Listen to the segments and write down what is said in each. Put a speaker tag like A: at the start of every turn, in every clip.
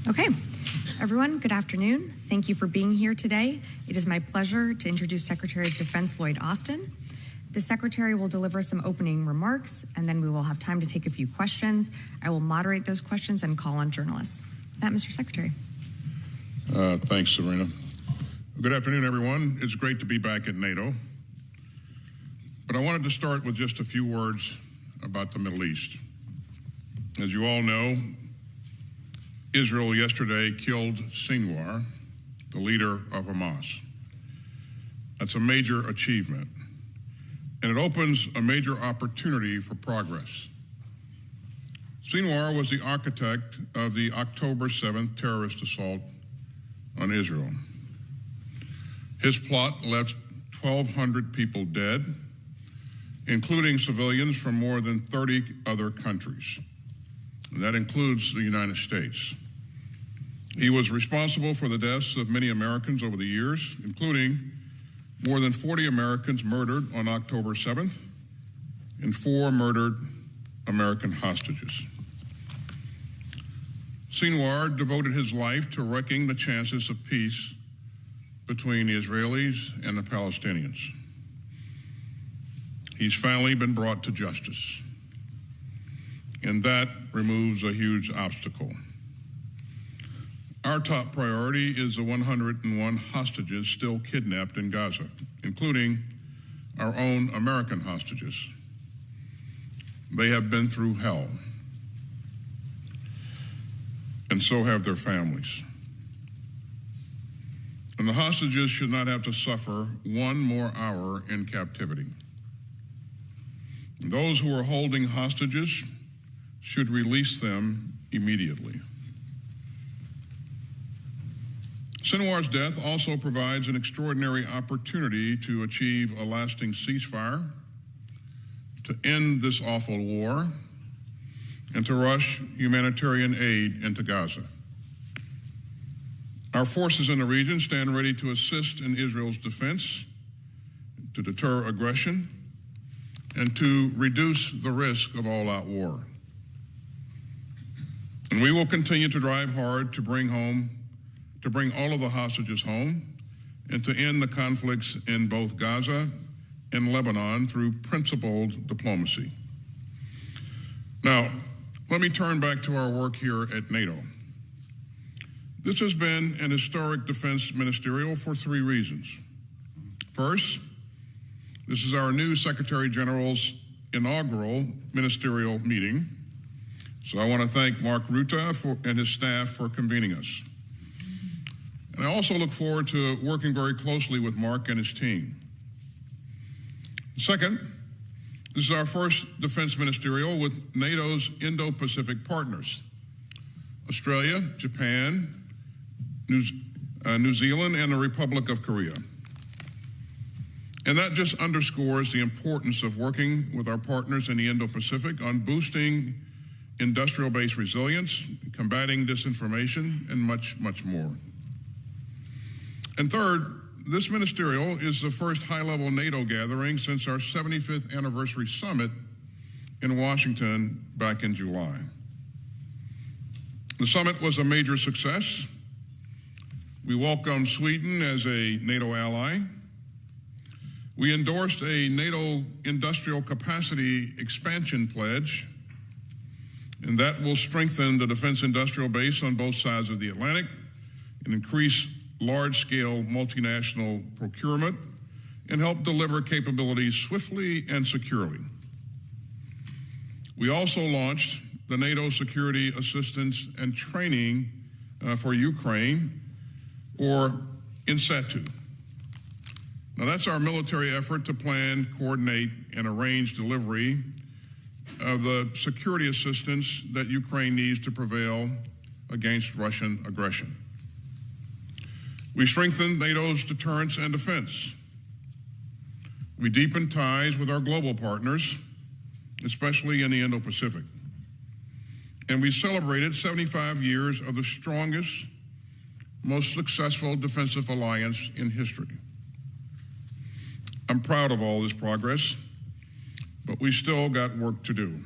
A: Okay, everyone, good afternoon. Thank you for being here today. It is my pleasure to introduce Secretary of Defense Lloyd Austin. The Secretary will deliver some opening remarks, and then we will have time to take a few questions. I will moderate those questions and call on journalists. With that, Mr. Secretary.
B: Thanks, Serena. Good afternoon, everyone. It's great to be back at NATO. But I wanted to start with just a few words about the Middle East. As you all know, Israel yesterday killed Sinwar, the leader of Hamas. That's a major achievement, and it opens a major opportunity for progress. Sinwar was the architect of the October 7th terrorist assault on Israel. His plot left 1,200 people dead, including civilians from more than 30 other countries. And that includes the United States. He was responsible for the deaths of many Americans over the years, including more than 40 Americans murdered on October 7th and 4 murdered American hostages. Sinwar devoted his life to wrecking the chances of peace between the Israelis and the Palestinians. He's finally been brought to justice, and that removes a huge obstacle. Our top priority is the 101 hostages still kidnapped in Gaza, including our own American hostages. They have been through hell, and so have their families. And the hostages should not have to suffer one more hour in captivity. And those who are holding hostages should release them immediately. Sinwar's death also provides an extraordinary opportunity to achieve a lasting ceasefire, to end this awful war, and to rush humanitarian aid into Gaza. Our forces in the region stand ready to assist in Israel's defense, to deter aggression, and to reduce the risk of all-out war. And we will continue to drive hard to bring all of the hostages home and to end the conflicts in both Gaza and Lebanon through principled diplomacy. Now, let me turn back to our work here at NATO. This has been an historic defense ministerial for 3 reasons. First, this is our new Secretary General's inaugural ministerial meeting. So I want to thank Mark Rutte and his staff for convening us. And I also look forward to working very closely with Mark and his team. Second, this is our first defense ministerial with NATO's Indo-Pacific partners, Australia, Japan, New Zealand, and the Republic of Korea. And that just underscores the importance of working with our partners in the Indo-Pacific on boosting industrial-based resilience, combating disinformation, and much, much more. And third, this ministerial is the first high-level NATO gathering since our 75th anniversary summit in Washington back in July. The summit was a major success. We welcomed Sweden as a NATO ally. We endorsed a NATO industrial capacity expansion pledge, and that will strengthen the defense industrial base on both sides of the Atlantic and increase large-scale multinational procurement and help deliver capabilities swiftly and securely. We also launched the NATO Security Assistance and Training for Ukraine, or INSATU. Now, that's our military effort to plan, coordinate, and arrange delivery of the security assistance that Ukraine needs to prevail against Russian aggression. We strengthened NATO's deterrence and defense. We deepened ties with our global partners, especially in the Indo-Pacific. And we celebrated 75 years of the strongest, most successful defensive alliance in history. I'm proud of all this progress, but we still got work to do.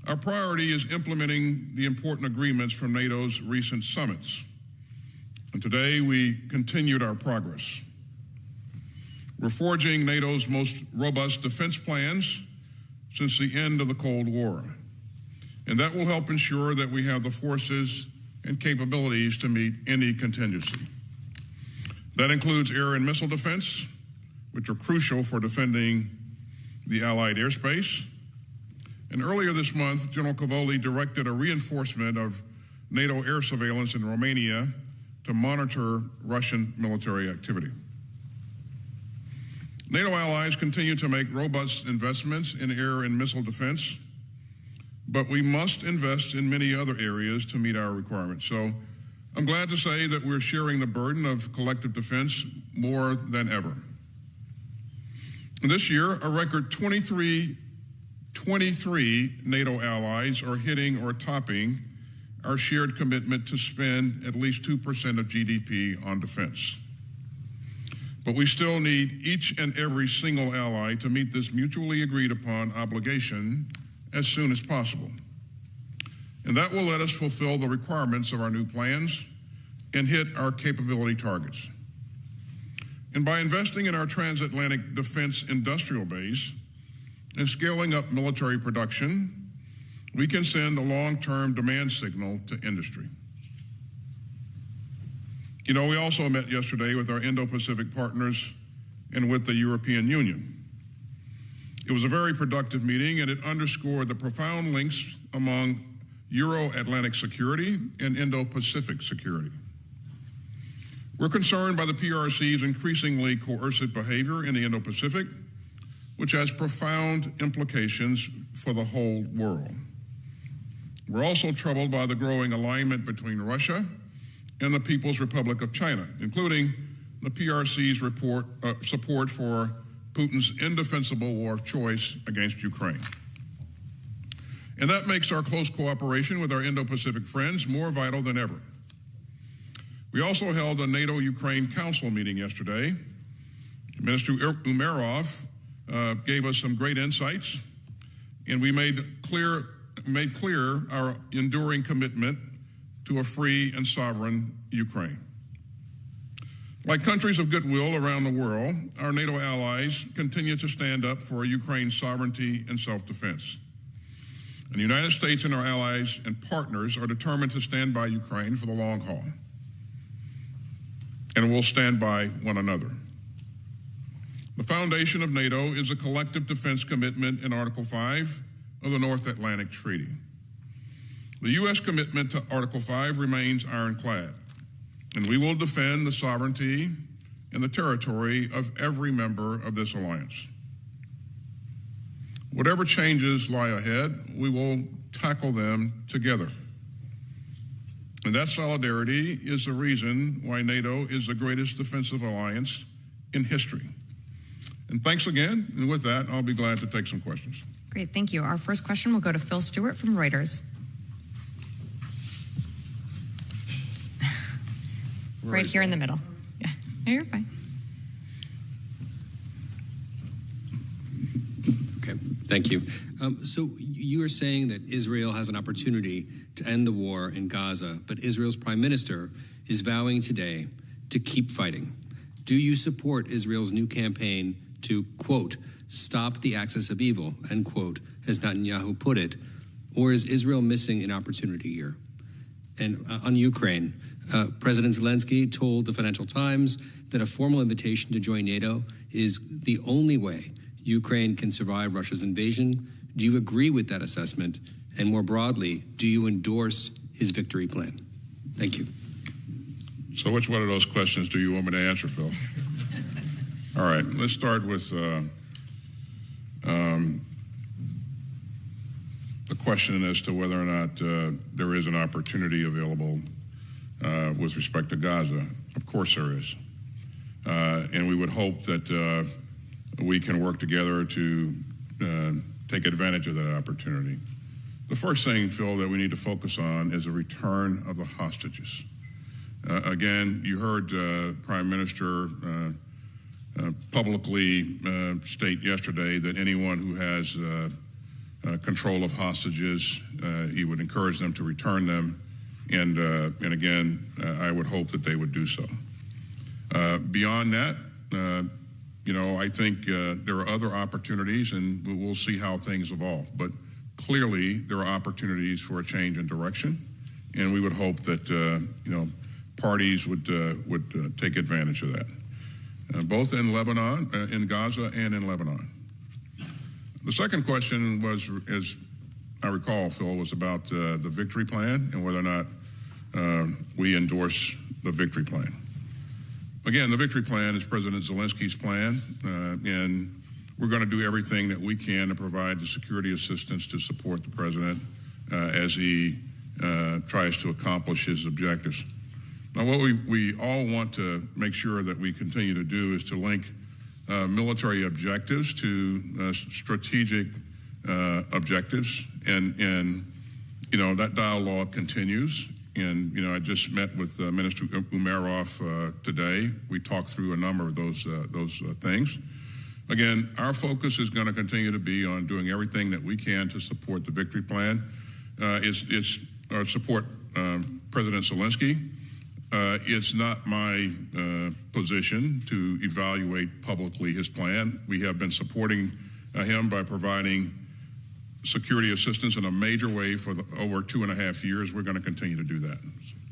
B: Our priority is implementing the important agreements from NATO's recent summits. And today we continued our progress. We're forging NATO's most robust defense plans since the end of the Cold War. And that will help ensure that we have the forces and capabilities to meet any contingency. That includes air and missile defense, which are crucial for defending the Allied airspace. And earlier this month, General Cavoli directed a reinforcement of NATO air surveillance in Romania to monitor Russian military activity. NATO allies continue to make robust investments in air and missile defense, but we must invest in many other areas to meet our requirements. So I'm glad to say that we're sharing the burden of collective defense more than ever. This year, a record 23 NATO allies are hitting or topping our shared commitment to spend at least 2% of GDP on defense. But we still need each and every single ally to meet this mutually agreed upon obligation as soon as possible. And that will let us fulfill the requirements of our new plans and hit our capability targets. And by investing in our transatlantic defense industrial base and scaling up military production, we can send a long-term demand signal to industry. You know, we also met yesterday with our Indo-Pacific partners and with the European Union. It was a very productive meeting, and it underscored the profound links among Euro-Atlantic security and Indo-Pacific security. We're concerned by the PRC's increasingly coercive behavior in the Indo-Pacific, which has profound implications for the whole world. We're also troubled by the growing alignment between Russia and the People's Republic of China, including the PRC's support for Putin's indefensible war of choice against Ukraine. And that makes our close cooperation with our Indo-Pacific friends more vital than ever. We also held a NATO-Ukraine Council meeting yesterday. Minister Umerov gave us some great insights, and we made clear our enduring commitment to a free and sovereign Ukraine. Like countries of goodwill around the world, our NATO allies continue to stand up for Ukraine's sovereignty and self-defense. And the United States and our allies and partners are determined to stand by Ukraine for the long haul. And we'll stand by one another. The foundation of NATO is a collective defense commitment in Article 5 of the North Atlantic Treaty. The U.S. commitment to Article 5 remains ironclad, and we will defend the sovereignty and the territory of every member of this alliance. Whatever changes lie ahead, we will tackle them together. And that solidarity is the reason why NATO is the greatest defensive alliance in history. And thanks again, and with that, I'll be glad to take some questions.
A: Great, thank you. Our first question will go to Phil Stewart from Reuters. Right here in the middle. Yeah, no, you're fine.
C: Okay, thank you. So you are saying that Israel has an opportunity to end the war in Gaza, but Israel's prime minister is vowing today to keep fighting. Do you support Israel's new campaign to, quote, stop the axis of evil, end quote, as Netanyahu put it, or is Israel missing an opportunity here? And on Ukraine, President Zelensky told the Financial Times that a formal invitation to join NATO is the only way Ukraine can survive Russia's invasion. Do you agree with that assessment? And more broadly, do you endorse his victory plan? Thank you.
B: So which one of those questions do you want me to answer, Phil? All right, let's start with the question as to whether or not there is an opportunity available with respect to Gaza. Of course there is. And we would hope that we can work together to take advantage of that opportunity. The first thing, Phil, that we need to focus on is the return of the hostages. Again, you heard Prime Minister publicly state yesterday that anyone who has control of hostages. He would encourage them to return them, and again, I would hope that they would do so. Beyond that, I think there are other opportunities, and we'll see how things evolve. But clearly, there are opportunities for a change in direction, and we would hope that parties would take advantage of that, both in Lebanon, in Gaza, and in Lebanon. The second question was, as I recall, Phil, was about the victory plan and whether or not we endorse the victory plan. Again, the victory plan is President Zelensky's plan, and we're going to do everything that we can to provide the security assistance to support the president as he tries to accomplish his objectives. Now, what we all want to make sure that we continue to do is to link military objectives to strategic objectives, and that dialogue continues. And I just met with Minister Umerov today. We talked through a number of those things. Again, our focus is going to continue to be on doing everything that we can to support the victory plan. Support President Zelensky. It's not my position to evaluate publicly his plan. We have been supporting him by providing security assistance in a major way for over 2.5 years. We're going to continue to do that.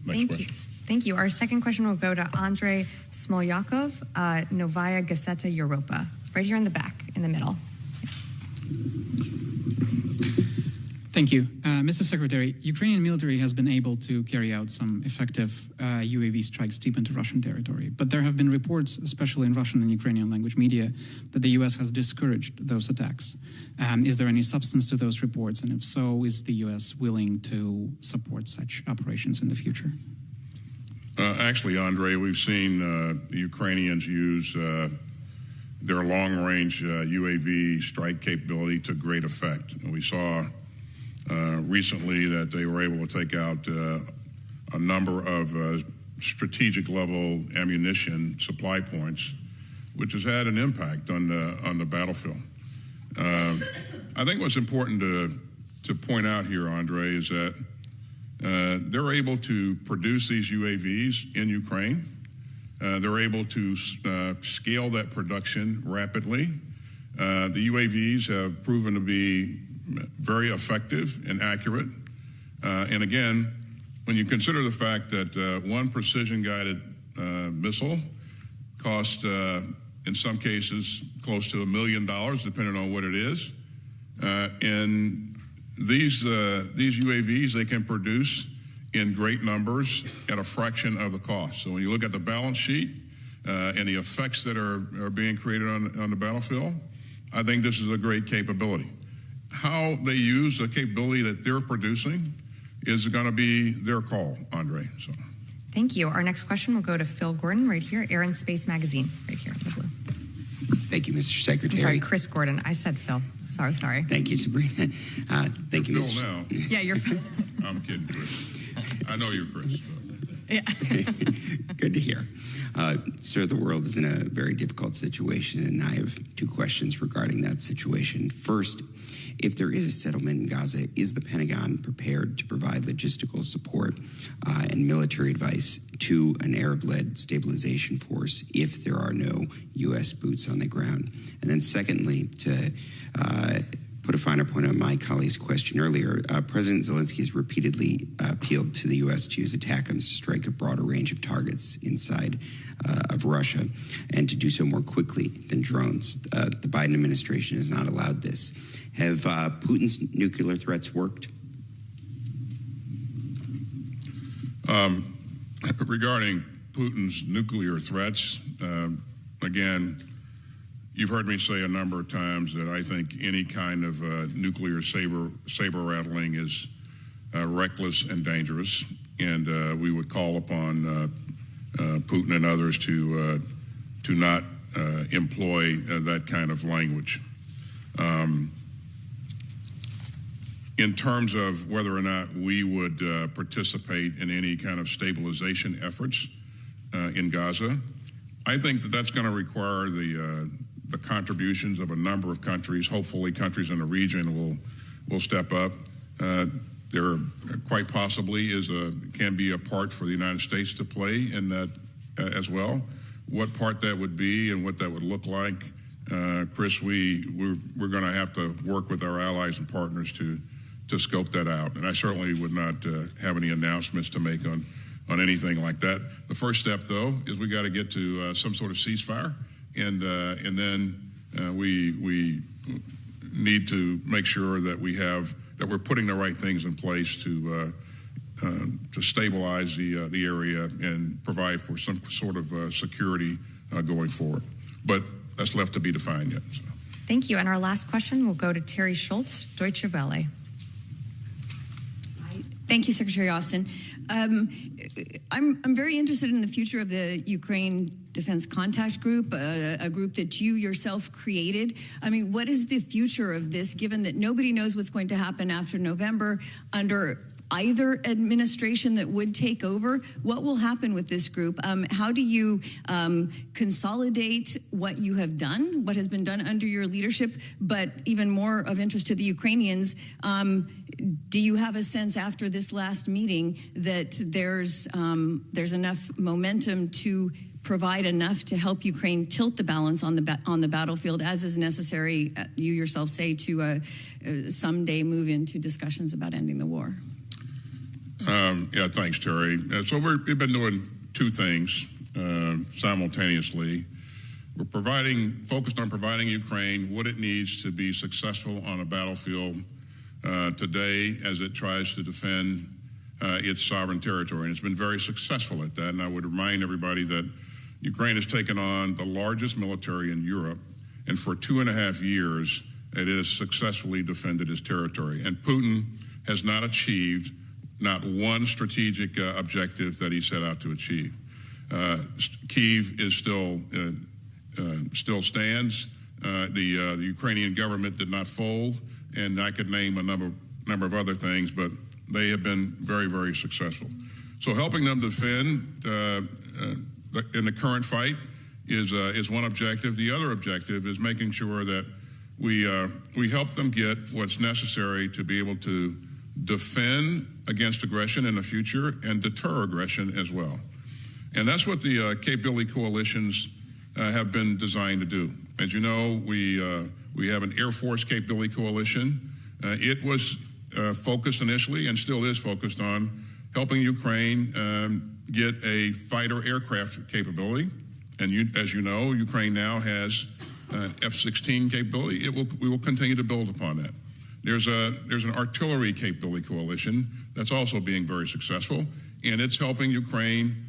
B: Next question.
A: Thank you. Our second question will go to Andrei Smolyakov, Novaya Gazeta Europa, right here in the back, in the middle.
D: Thank you. Mr. Secretary, Ukrainian military has been able to carry out some effective UAV strikes deep into Russian territory. But there have been reports, especially in Russian and Ukrainian language media, that the U.S. has discouraged those attacks. Is there any substance to those reports? And if so, is the U.S. willing to support such operations in the future?
B: Actually, Andre, we've seen the Ukrainians use their long-range UAV strike capability to great effect. And we saw recently that they were able to take out a number of strategic level ammunition supply points, which has had an impact on the battlefield. I think what's important to point out here, Andre, is that they're able to produce these UAVs in Ukraine. They're able to scale that production rapidly. The UAVs have proven to be very effective and accurate. And again, when you consider the fact that one precision-guided missile costs, in some cases, close to $1 million, depending on what it is, and these UAVs, they can produce in great numbers at a fraction of the cost. So when you look at the balance sheet and the effects that are being created on the battlefield, I think this is a great capability. How they use the capability that they're producing is going to be their call, Andre. So.
A: Thank you. Our next question will go to Phil Gordon right here, Air and Space Magazine, right here in the blue.
E: Thank you, Mr. Secretary.
A: I'm sorry, Chris Gordon. I said Phil. Sorry.
E: Thank you, Sabrina. Thank you,
B: Phil now.
A: Yeah, you're Phil.
B: I'm kidding, Chris. I know you're Chris.
A: Yeah.
E: Good to hear. Sir, the world is in a very difficult situation, and I have two questions regarding that situation. First, if there is a settlement in Gaza, is the Pentagon prepared to provide logistical support and military advice to an Arab-led stabilization force if there are no U.S. boots on the ground? And then secondly, to put a finer point on my colleague's question earlier, President Zelensky has repeatedly appealed to the U.S. to use ATACMS to strike a broader range of targets inside of Russia, and to do so more quickly than drones. The Biden administration has not allowed this. Have Putin's nuclear threats worked?
B: Regarding Putin's nuclear threats, again, you've heard me say a number of times that I think any kind of nuclear saber rattling is reckless and dangerous, and we would call upon Putin and others to not employ that kind of language. In terms of whether or not we would participate in any kind of stabilization efforts in Gaza, I think that that's going to require the contributions of a number of countries. Hopefully countries in the region will step up. There quite possibly can be a part for the United States to play in that as well. What part that would be and what that would look like, Chris, we're going to have to work with our allies and partners to scope that out. And I certainly would not have any announcements to make on anything like that. The first step, though, is we got to get to some sort of ceasefire, and then we need to make sure that we're putting the right things in place to stabilize the area and provide for some sort of security going forward. But that's left to be defined yet. So.
A: Thank you. And our last question will go to Terry Schultz, Deutsche Welle.
F: Thank you, Secretary Austin. I'm very interested in the future of the Ukraine Defense Contact Group, a group that you yourself created. I mean, what is the future of this, given that nobody knows what's going to happen after November under either administration that would take over? What will happen with this group? How do you consolidate what you have done, what has been done under your leadership, but even more of interest to the Ukrainians, do you have a sense after this last meeting that there's enough momentum to provide enough to help Ukraine tilt the balance on the battlefield, as is necessary, you yourself say, to someday move into discussions about ending the war?
B: Yeah, thanks, Terry. So we've been doing two things simultaneously. We're focused on providing Ukraine what it needs to be successful on a battlefield today as it tries to defend its sovereign territory. And it's been very successful at that. And I would remind everybody that Ukraine has taken on the largest military in Europe, and for 2.5 years, it has successfully defended its territory. And Putin has not achieved not one strategic objective that he set out to achieve. Kyiv is still stands. The Ukrainian government did not fold, and I could name a number of other things, but they have been very, very successful. So helping them defend in the current fight is one objective. The other objective is making sure that we help them get what's necessary to be able to defend against aggression in the future and deter aggression as well. And that's what the capability coalitions have been designed to do. As you know, we have an Air Force capability coalition. It was focused initially and still is focused on helping Ukraine get a fighter aircraft capability. And as you know, Ukraine now has an F-16 capability. We will continue to build upon that. There's an artillery capability coalition that's also being very successful, and it's helping Ukraine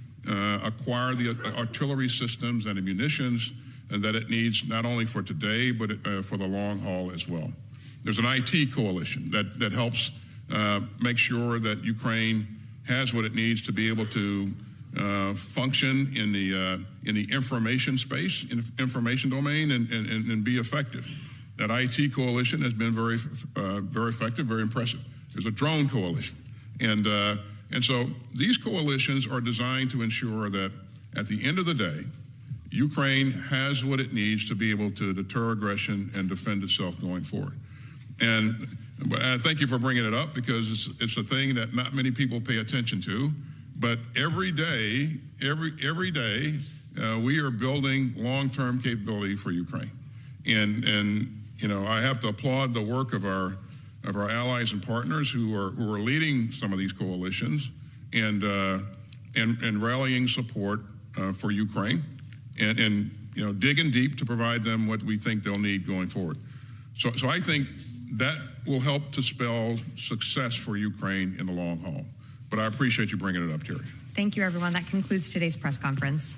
B: acquire the artillery systems and the munitions that it needs not only for today but for the long haul as well. There's an IT coalition that helps make sure that Ukraine has what it needs to be able to function in the information space, in the information domain, and be effective. That IT coalition has been very effective, very impressive. There's a drone coalition. And so these coalitions are designed to ensure that at the end of the day, Ukraine has what it needs to be able to deter aggression and defend itself going forward. And thank you for bringing it up, because it's a thing that not many people pay attention to. But every day, we are building long-term capability for Ukraine. And you know, I have to applaud the work of our allies and partners who are leading some of these coalitions and rallying support for Ukraine and you know, digging deep to provide them what we think they'll need going forward. So I think that will help to spell success for Ukraine in the long haul. But I appreciate you bringing it up, Terry.
A: Thank you, everyone. That concludes today's press conference.